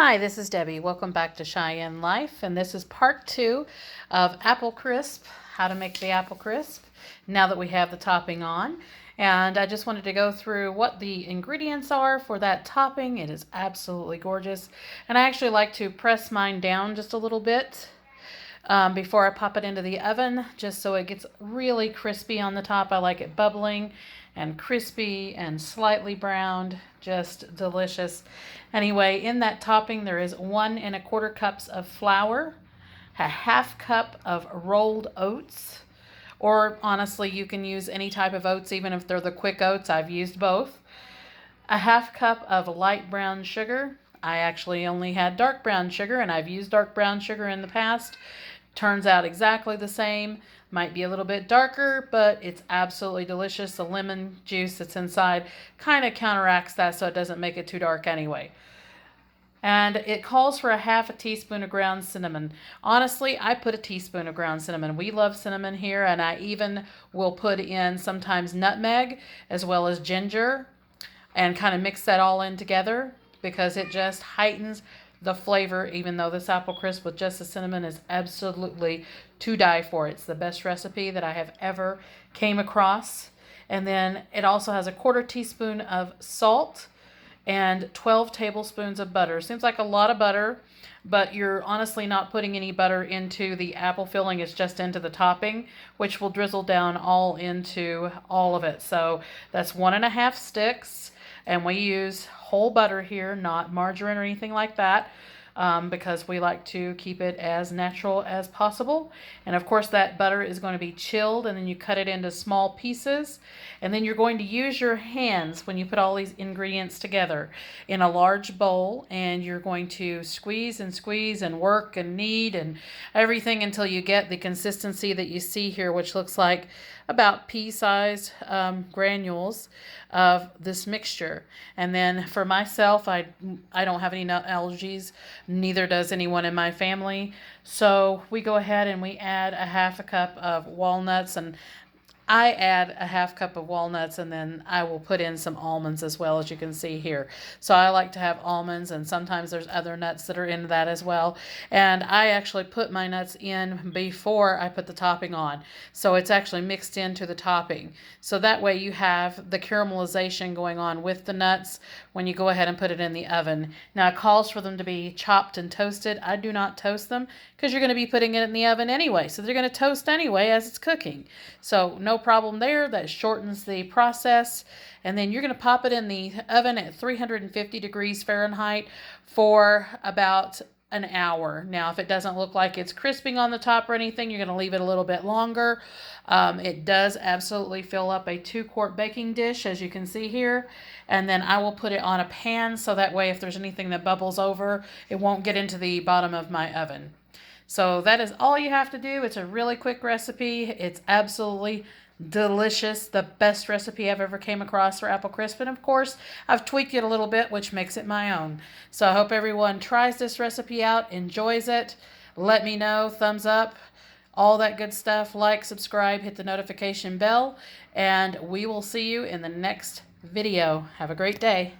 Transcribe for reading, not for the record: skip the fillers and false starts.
Hi, this is Debbie. Welcome back to Cheyenne Life, and this is part 2 of apple crisp, how to make the apple crisp now that we have the topping on. And I just wanted to go through what the ingredients are for that topping. It is absolutely gorgeous, and I actually like to press mine down just a little bit before I pop it into the oven, just so it gets really crispy on the top. I like it bubbling and crispy and slightly browned, just delicious. Anyway, in that topping there is 1 1/4 cups of flour, a 1/2 cup of rolled oats, or honestly you can use any type of oats, even if they're the quick oats. I've used both. A 1/2 cup of light brown sugar. I actually only had dark brown sugar, and I've used dark brown sugar in the past. Turns out exactly the same. Might be a little bit darker, but it's absolutely delicious. The lemon juice that's inside kind of counteracts that, so it doesn't make it too dark anyway. And it calls for a 1/2 teaspoon of ground cinnamon. Honestly, I put a teaspoon of ground cinnamon. We love cinnamon here, and I even will put in sometimes nutmeg as well as ginger and kind of mix that all in together, because it just heightens the flavor. Even though this apple crisp with just the cinnamon is absolutely to die for. It's the best recipe that I have ever came across. And then it also has a 1/4 teaspoon of salt and 12 tablespoons of butter. Seems like a lot of butter, but you're honestly not putting any butter into the apple filling. It's just into the topping, which will drizzle down all into all of it. So that's 1 1/2 sticks. And we use whole butter here, not margarine or anything like that, because we like to keep it as natural as possible. And of course that butter is going to be chilled, and then you cut it into small pieces. And then you're going to use your hands when you put all these ingredients together in a large bowl, and you're going to squeeze and work and knead and everything until you get the consistency that you see here, which looks like about pea-sized granules of this mixture. And then for myself, I don't have any nut allergies, neither does anyone in my family, so we go ahead and we add a 1/2 cup of walnuts, and I add a 1/2 cup of walnuts, and then I will put in some almonds as well, as you can see here. So I like to have almonds, and sometimes there's other nuts that are in that as well. And I actually put my nuts in before I put the topping on, so it's actually mixed into the topping. So that way you have the caramelization going on with the nuts when you go ahead and put it in the oven. Now it calls for them to be chopped and toasted. I do not toast them because you're going to be putting it in the oven anyway, so they're going to toast anyway as it's cooking. So no problem there. That shortens the process. And then you're going to pop it in the oven at 350 degrees Fahrenheit for about an hour. Now, if it doesn't look like it's crisping on the top or anything, you're going to leave it a little bit longer. It does absolutely fill up a 2-quart baking dish, as you can see here. And then I will put it on a pan, so that way if there's anything that bubbles over, it won't get into the bottom of my oven. So that is all you have to do. It's a really quick recipe. It's absolutely delicious. The best recipe I've ever came across for apple crisp. And of course, I've tweaked it a little bit, which makes it my own. So I hope everyone tries this recipe out, enjoys it. Let me know, thumbs up, all that good stuff. Like, subscribe, hit the notification bell, and we will see you in the next video. Have a great day.